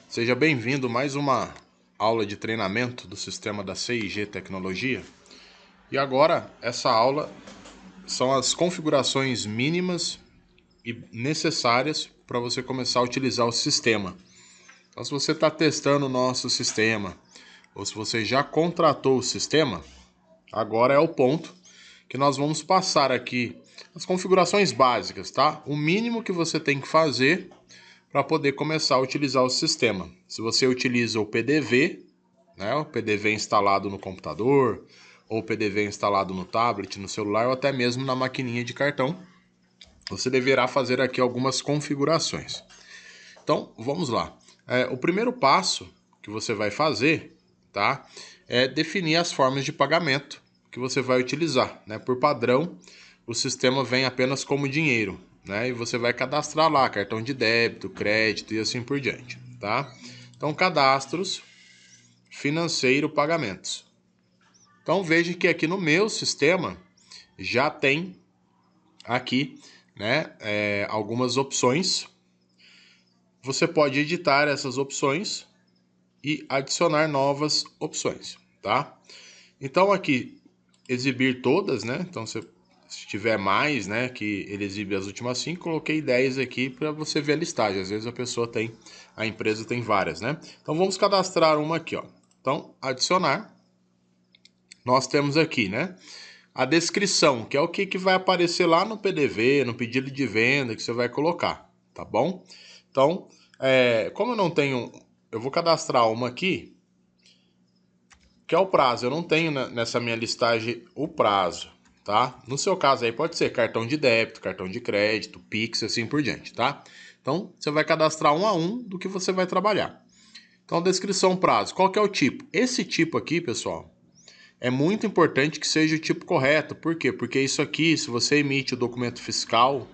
Seja bem-vindo a mais uma aula de treinamento do sistema da CIG Tecnologia. E agora, essa aula são as configurações mínimas e necessárias para você começar a utilizar o sistema. Então, se você está testando o nosso sistema, ou se você já contratou o sistema, agora é o ponto que nós vamos passar aqui as configurações básicas, tá? O mínimo que você tem que fazer para poder começar a utilizar o sistema. Se você utiliza o PDV, né, o PDV instalado no computador, ou o PDV instalado no tablet, no celular, ou até mesmo na maquininha de cartão, você deverá fazer aqui algumas configurações. Então, vamos lá. O primeiro passo que você vai fazer, tá, é definir as formas de pagamento que você vai utilizar, né? Por padrão, o sistema vem apenas como dinheiro, né? E você vai cadastrar lá cartão de débito, crédito e assim por diante, tá? Então, cadastros, financeiro, pagamentos. Então, veja que aqui no meu sistema já tem aqui, né, algumas opções. Você pode editar essas opções e adicionar novas opções, tá? Então aqui, exibir todas, né? Então se tiver mais, né, que ele exibe as últimas 5, coloquei 10 aqui para você ver a listagem. Às vezes a empresa tem várias, né? Então vamos cadastrar uma aqui, ó. Então, adicionar. Nós temos aqui, né, a descrição, que é o que vai aparecer lá no PDV, no pedido de venda que você vai colocar, tá bom? Então, como eu não tenho, eu vou cadastrar uma aqui, que é o prazo. Eu não tenho nessa minha listagem o prazo, tá? No seu caso aí pode ser cartão de débito, cartão de crédito, Pix, assim por diante, tá? Então, você vai cadastrar um a um do que você vai trabalhar. Então, descrição, prazo. Qual que é o tipo? Esse tipo aqui, pessoal, é muito importante que seja o tipo correto. Por quê? Porque isso aqui, se você emite o documento fiscal,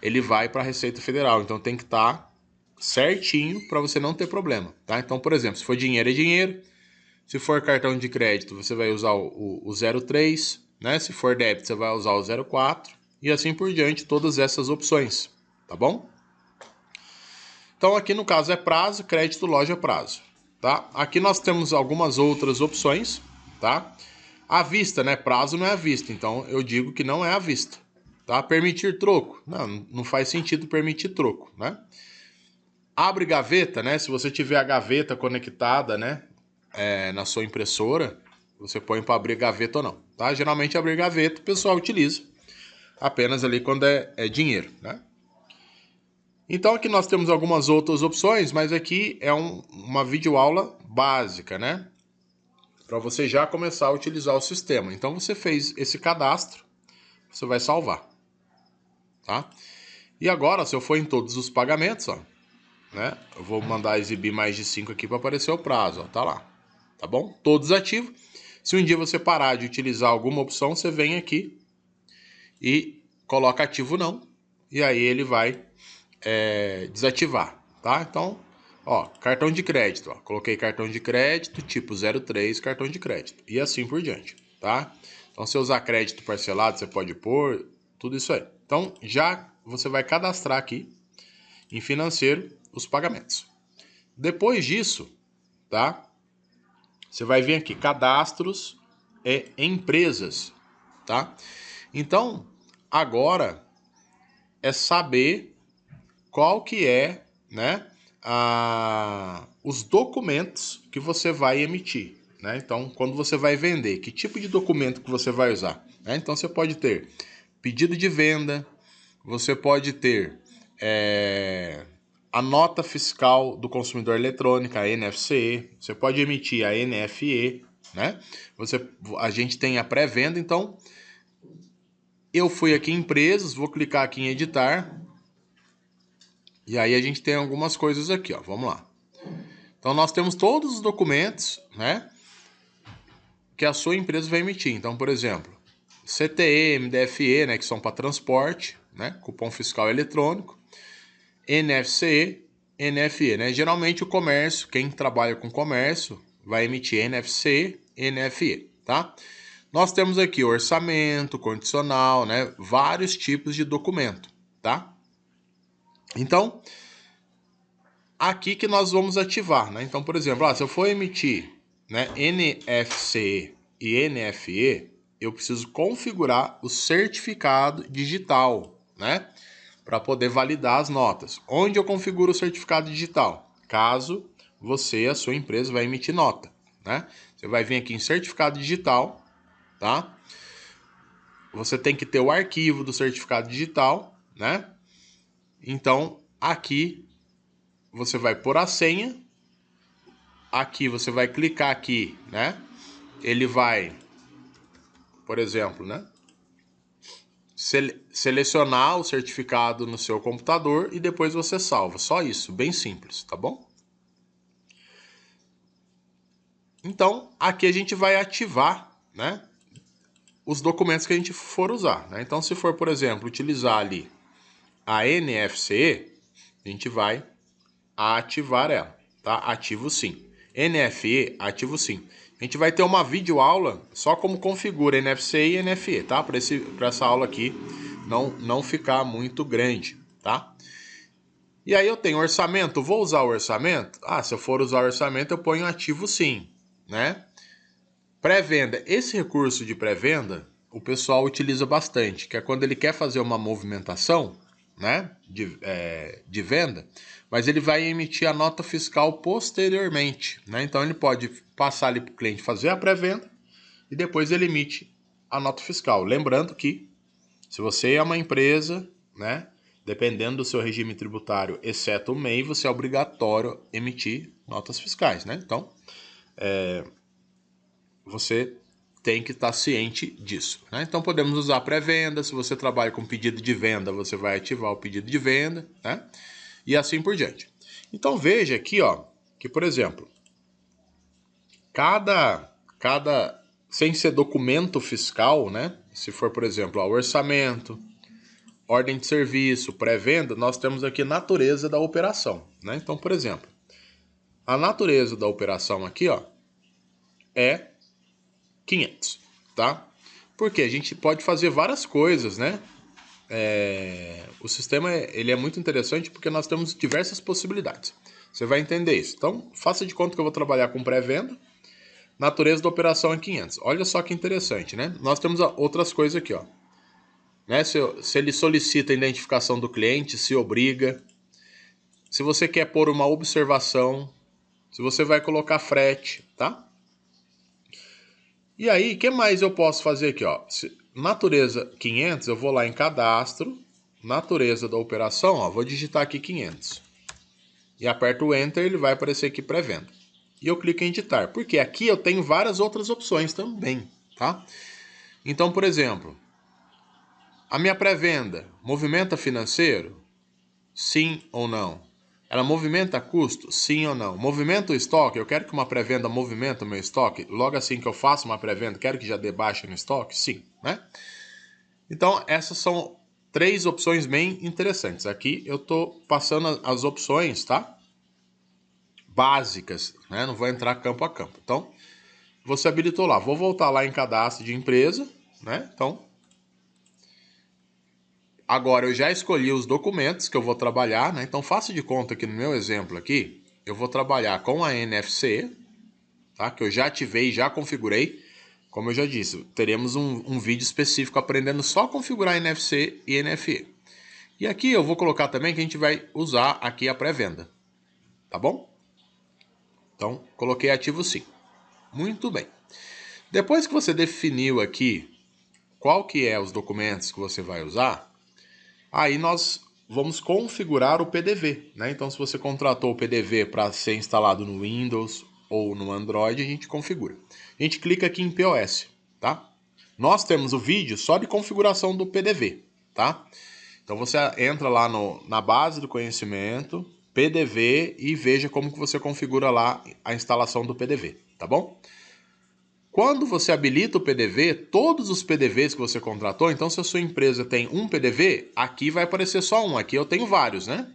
ele vai para a Receita Federal. Então, tem que estar certinho para você não ter problema, tá? Então, por exemplo, se for dinheiro, é dinheiro. Se for cartão de crédito, você vai usar o 03, né? Se for débito, você vai usar o 04 e assim por diante, todas essas opções, tá bom? Então aqui no caso é prazo, crédito, loja, prazo, tá? Aqui nós temos algumas outras opções, tá? À vista, né? Prazo não é à vista, então eu digo que não é à vista, tá? Permitir troco, não faz sentido permitir troco, né? Abre gaveta, né? Se você tiver a gaveta conectada, né, na sua impressora, você põe para abrir gaveta ou não, tá? Geralmente abrir gaveta o pessoal utiliza apenas ali quando é dinheiro, né? Então aqui nós temos algumas outras opções, mas aqui é uma videoaula básica, né? Para você já começar a utilizar o sistema. Então você fez esse cadastro, você vai salvar, tá? E agora, se eu for em todos os pagamentos, ó, né? Eu vou mandar exibir mais de 5 aqui para aparecer o prazo, ó, tá lá. Tá bom? Todos ativos. Se um dia você parar de utilizar alguma opção, você vem aqui e coloca ativo não, e aí ele vai desativar, tá? Então, ó, cartão de crédito, ó, coloquei cartão de crédito tipo 03, cartão de crédito, e assim por diante, tá? Então, se usar crédito parcelado, você pode pôr, tudo isso aí. Então, já você vai cadastrar aqui em financeiro os pagamentos. Depois disso, tá? Você vai vir aqui, cadastros e empresas, tá? Então, agora é saber qual que é, né, os documentos que você vai emitir, né? Então, quando você vai vender, que tipo de documento que você vai usar, né? Então, você pode ter pedido de venda, você pode ter a nota fiscal do consumidor eletrônica, a NFCE, você pode emitir a NFE, né? A gente tem a pré-venda, então eu fui aqui em empresas, vou clicar aqui em editar, e aí a gente tem algumas coisas aqui, ó. Vamos lá. Então nós temos todos os documentos, né, que a sua empresa vai emitir. Então, por exemplo, CTE, MDFE, né, que são para transporte, né, cupom fiscal eletrônico, NFCE, NFE, né? Geralmente o comércio, quem trabalha com comércio, vai emitir NFCE, NFE, tá? Nós temos aqui orçamento, condicional, né? Vários tipos de documento, tá? Então, aqui que nós vamos ativar, né? Então, por exemplo, se eu for emitir, né, NFC e NFE, eu preciso configurar o certificado digital, né? Para poder validar as notas. Onde eu configuro o certificado digital? Caso você, a sua empresa, vai emitir nota, né? Você vai vir aqui em certificado digital, tá? Você tem que ter o arquivo do certificado digital, né? Então, aqui você vai pôr a senha. Aqui você vai clicar aqui, né? Ele vai, por exemplo, né? Selecionar o certificado no seu computador e depois você salva. Só isso, bem simples, tá bom? Então, aqui a gente vai ativar, né, os documentos que a gente for usar, né? Então, se for, por exemplo, utilizar ali a NFC, a gente vai ativar ela, tá? Ativo sim. NFE, ativo sim. A gente vai ter uma videoaula só como configura NFC e NFE, tá? Para essa aula aqui não ficar muito grande, tá? E aí eu tenho orçamento, vou usar o orçamento? Se eu for usar o orçamento, eu ponho ativo sim, né? Pré-venda. Esse recurso de pré-venda, o pessoal utiliza bastante, que é quando ele quer fazer uma movimentação, né, de venda, mas ele vai emitir a nota fiscal posteriormente, né? Então ele pode passar ali para o cliente fazer a pré-venda e depois ele emite a nota fiscal. Lembrando que se você é uma empresa, né, dependendo do seu regime tributário, exceto o MEI, você é obrigatório emitir notas fiscais, né? Então, você tem que estar ciente disso, né? Então podemos usar pré-venda. Se você trabalha com pedido de venda, você vai ativar o pedido de venda, né? E assim por diante. Então veja aqui, ó, que por exemplo, cada sem ser documento fiscal, né? Se for, por exemplo, orçamento, ordem de serviço, pré-venda, nós temos aqui natureza da operação, né? Então, por exemplo, a natureza da operação aqui, ó, é 500, tá? Porque a gente pode fazer várias coisas, né? O sistema ele é muito interessante porque nós temos diversas possibilidades. Você vai entender isso. Então, faça de conta que eu vou trabalhar com pré-venda. Natureza da operação é 500. Olha só que interessante, né? Nós temos outras coisas aqui, ó. Né? Se ele solicita a identificação do cliente, se obriga. Se você quer pôr uma observação, se você vai colocar frete, tá? E aí, o que mais eu posso fazer aqui, ó? Natureza 500, eu vou lá em cadastro, natureza da operação, ó, vou digitar aqui 500. E aperto o Enter, ele vai aparecer aqui pré-venda. E eu clico em editar, porque aqui eu tenho várias outras opções também, tá? Então, por exemplo, a minha pré-venda movimenta financeiro? Sim ou não? Ela movimenta custo? Sim ou não? Movimenta o estoque? Eu quero que uma pré-venda movimente o meu estoque. Logo assim que eu faço uma pré-venda, quero que já dê baixa no estoque? Sim, né? Então, essas são 3 opções bem interessantes. Aqui eu estou passando as opções, tá? Básicas, né? Não vou entrar campo a campo. Então, você habilitou lá. Vou voltar lá em cadastro de empresa, né? Então, agora eu já escolhi os documentos que eu vou trabalhar, né? Então faça de conta que no meu exemplo aqui, eu vou trabalhar com a NFC, tá? Que eu já ativei, já configurei. Como eu já disse, teremos um vídeo específico aprendendo só configurar NFC e NFE. E aqui eu vou colocar também que a gente vai usar aqui a pré-venda, tá bom? Então, coloquei ativo sim. Muito bem. Depois que você definiu aqui qual que é os documentos que você vai usar, aí nós vamos configurar o PDV, né? Então, se você contratou o PDV para ser instalado no Windows ou no Android, a gente configura. A gente clica aqui em POS, tá? Nós temos o vídeo só de configuração do PDV, tá? Então, você entra lá na base do conhecimento, PDV, e veja como que você configura lá a instalação do PDV, tá bom? Quando você habilita o PDV, todos os PDVs que você contratou, então se a sua empresa tem um PDV, aqui vai aparecer só um. Aqui eu tenho vários, né?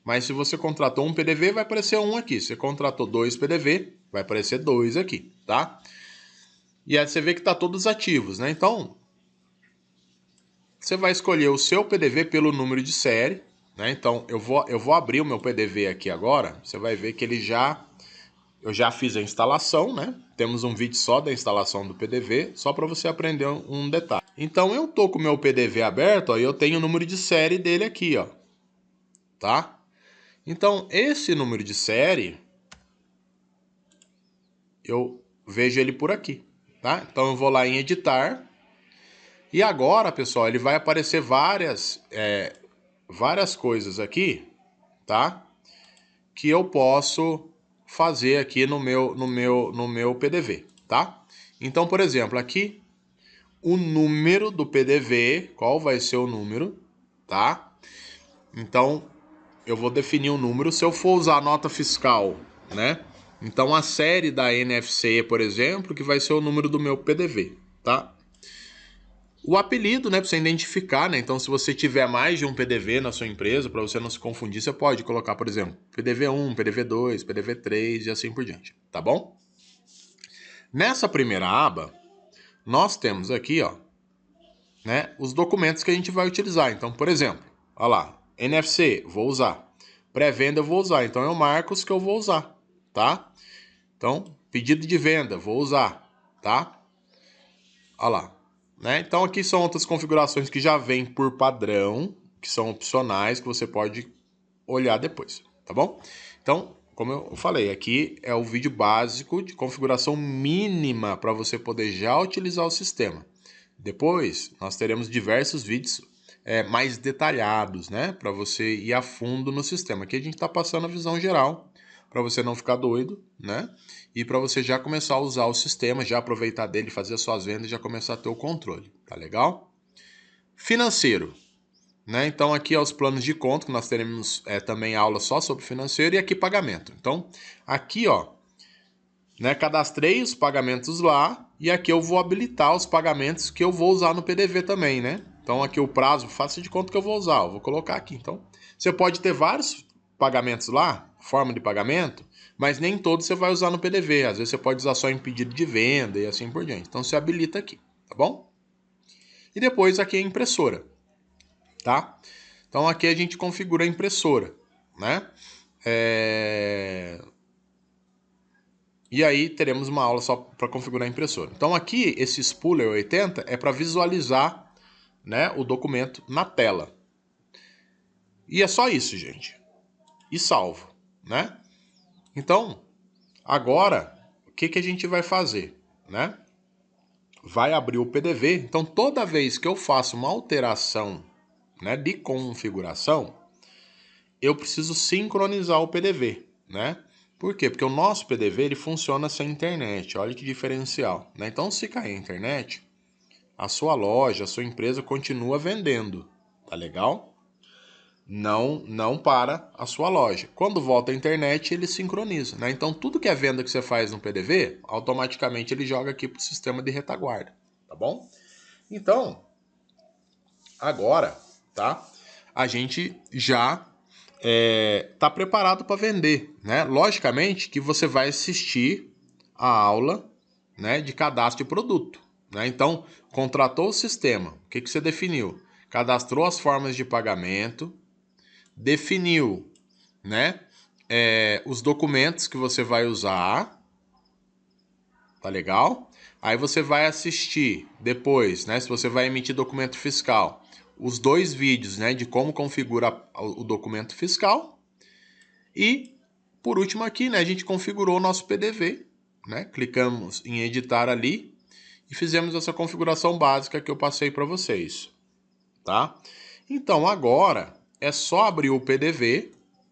Mas se você contratou um PDV, vai aparecer um aqui. Se você contratou 2 PDV, vai aparecer 2 aqui, tá? E aí você vê que tá todos ativos, né? Então, você vai escolher o seu PDV pelo número de série, né? Então, eu vou abrir o meu PDV aqui agora. Você vai ver que eu já fiz a instalação, né? Temos um vídeo só da instalação do PDV, só para você aprender um detalhe. Então, eu tô com o meu PDV aberto, ó, e eu tenho o número de série dele aqui, ó. Tá? Então, esse número de série, eu vejo ele por aqui, tá? Então, eu vou lá em editar. E agora, pessoal, ele vai aparecer várias coisas aqui, tá? Que eu posso fazer aqui no meu PDV, tá? Então, por exemplo, aqui o número do PDV, qual vai ser o número, tá? Então, eu vou definir um número. Se eu for usar a nota fiscal, né? Então, a série da NFC, por exemplo, que vai ser o número do meu PDV, tá? O apelido, né, para você identificar, né? Então, se você tiver mais de um PDV na sua empresa, para você não se confundir, você pode colocar, por exemplo, PDV1, PDV2, PDV3 e assim por diante, tá bom? Nessa primeira aba, nós temos aqui, ó, né, os documentos que a gente vai utilizar. Então, por exemplo, olha lá, NFC, vou usar. Pré-venda eu vou usar, então eu marco os que eu vou usar, tá? Então, pedido de venda, vou usar, tá? Olha lá. Né? Então aqui são outras configurações que já vêm por padrão, que são opcionais, que você pode olhar depois, tá bom? Então, como eu falei, aqui é o vídeo básico de configuração mínima para você poder já utilizar o sistema. Depois, nós teremos diversos vídeos mais detalhados, né? Para você ir a fundo no sistema. Aqui a gente está passando a visão geral, para você não ficar doido, né? E para você já começar a usar o sistema, já aproveitar dele, fazer as suas vendas e já começar a ter o controle, tá legal? Financeiro, né? Então aqui é os planos de conta, que nós teremos também aula só sobre financeiro, e aqui pagamento. Então aqui, ó, né, cadastrei os pagamentos lá, e aqui eu vou habilitar os pagamentos que eu vou usar no PDV também, né? Então aqui o prazo, faça de conta que eu vou usar, eu vou colocar aqui. Então você pode ter vários pagamentos lá, forma de pagamento, mas nem todos você vai usar no PDV. Às vezes você pode usar só em pedido de venda e assim por diante. Então você habilita aqui, tá bom? E depois aqui é a impressora, tá? Então aqui a gente configura a impressora, né? E aí teremos uma aula só para configurar a impressora. Então aqui esse Spooler 80 é para visualizar, né, o documento na tela. E é só isso, gente. E salvo, né? Então, agora, o que a gente vai fazer, né? Vai abrir o PDV. Então, toda vez que eu faço uma alteração, né, de configuração, eu preciso sincronizar o PDV, né? Por quê? Porque o nosso PDV ele funciona sem internet. Olha que diferencial, né? Então, se cair a internet, a sua loja, a sua empresa continua vendendo, tá legal? Não para a sua loja. Quando volta à internet, ele sincroniza, né? Então, tudo que é venda que você faz no PDV, automaticamente ele joga aqui para o sistema de retaguarda, tá bom? Então, agora, tá? A gente já tá preparado para vender, né? Logicamente que você vai assistir a aula, né, de cadastro de produto, né? Então, contratou o sistema, o que você definiu? Cadastrou as formas de pagamento, definiu, né, os documentos que você vai usar, tá legal? Aí você vai assistir depois, né, se você vai emitir documento fiscal, os dois vídeos, né, de como configura o documento fiscal. E, por último aqui, né, a gente configurou o nosso PDV, né, clicamos em editar ali e fizemos essa configuração básica que eu passei para vocês, tá? Então, agora é só abrir o PDV,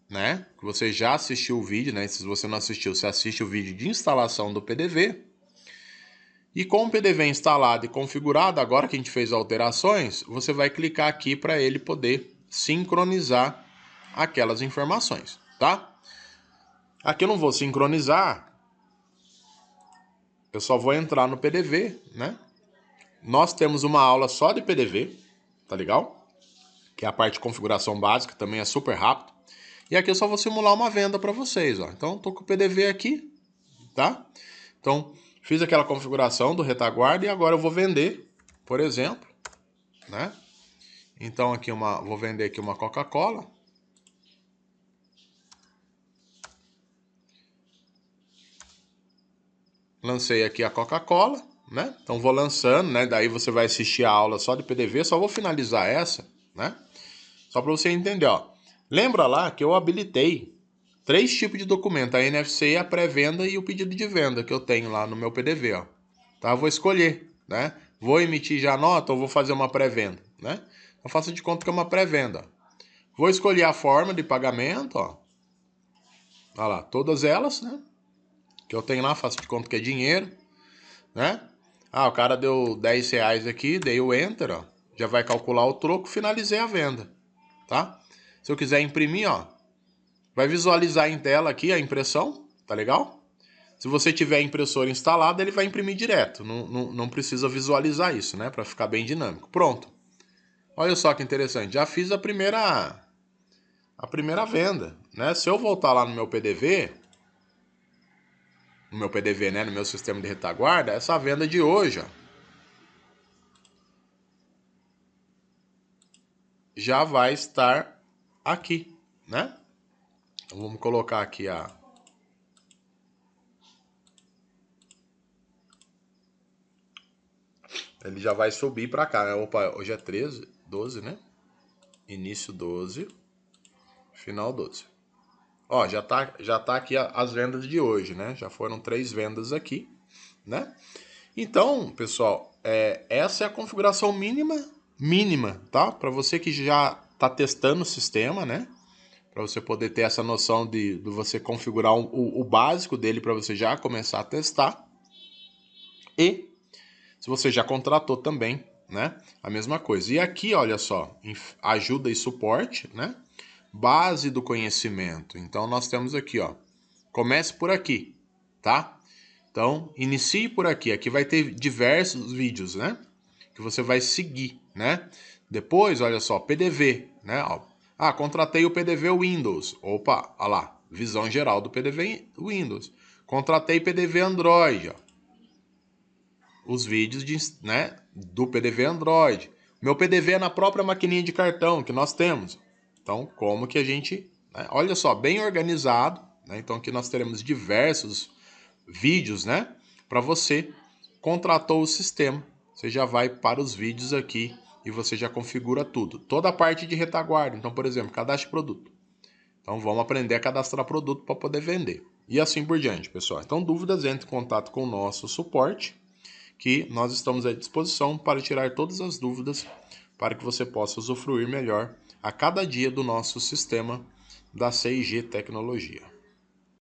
né, que você já assistiu o vídeo, né, se você não assistiu, você assiste o vídeo de instalação do PDV. E com o PDV instalado e configurado, agora que a gente fez alterações, você vai clicar aqui para ele poder sincronizar aquelas informações, tá? Aqui eu não vou sincronizar, eu só vou entrar no PDV, né? Nós temos uma aula só de PDV, tá legal? Que é a parte de configuração básica, também é super rápido. E aqui eu só vou simular uma venda para vocês, ó. Então, tô com o PDV aqui, tá? Então, fiz aquela configuração do retaguarda e agora eu vou vender, por exemplo, né? Então, aqui vou vender aqui uma Coca-Cola, lancei aqui a Coca-Cola, né? Então vou lançando, né? Daí você vai assistir a aula só de PDV, só vou finalizar essa, né? Só para você entender, ó. Lembra lá que eu habilitei 3 tipos de documento, a NFC, a pré-venda e o pedido de venda que eu tenho lá no meu PDV, ó. Tá? Eu vou escolher, né? Vou emitir já a nota ou vou fazer uma pré-venda, né? Eu faço de conta que é uma pré-venda. Vou escolher a forma de pagamento, ó. Olha lá, todas elas, né? Que eu tenho lá, faço de conta que é dinheiro, né? Ah, o cara deu 10 reais aqui, dei o Enter, ó. Já vai calcular o troco, finalizei a venda, tá? Se eu quiser imprimir, ó, vai visualizar em tela aqui a impressão, tá legal? Se você tiver a impressora instalada, ele vai imprimir direto. Não precisa visualizar isso, né? Para ficar bem dinâmico. Pronto. Olha só que interessante. Já fiz a primeira venda, né? Se eu voltar lá no meu PDV, né? No meu sistema de retaguarda, essa venda de hoje, ó, já vai estar aqui, né? Então vamos colocar aqui a... Ele já vai subir para cá, né? Opa, hoje é 13, 12, né? Início 12, final 12. Ó, já tá aqui as vendas de hoje, né? Já foram 3 vendas aqui, né? Então, pessoal, essa é a configuração mínima, tá? Para você que já está testando o sistema, né? Para você poder ter essa noção de você configurar o básico dele para você já começar a testar. E se você já contratou também, né? A mesma coisa. E aqui, olha só, ajuda e suporte, né? Base do conhecimento. Então nós temos aqui, ó. Comece por aqui, tá? Então, inicie por aqui. Aqui vai ter diversos vídeos, né? Que você vai seguir, né? Depois, olha só, PDV, né? Ah, contratei o PDV Windows. Opa, olha lá, visão geral do PDV Windows. Contratei PDV Android, ó. Os vídeos né, do PDV Android. Meu PDV é na própria maquininha de cartão que nós temos. Então, como que a gente... Né? Olha só, bem organizado. Né? Então, aqui nós teremos diversos vídeos, né? Para você contratou o sistema. Você já vai para os vídeos aqui e você já configura tudo. Toda a parte de retaguarda. Então, por exemplo, cadastre produto. Então, vamos aprender a cadastrar produto para poder vender. E assim por diante, pessoal. Então, dúvidas, entre em contato com o nosso suporte, que nós estamos à disposição para tirar todas as dúvidas para que você possa usufruir melhor a cada dia do nosso sistema da 6G Tecnologia.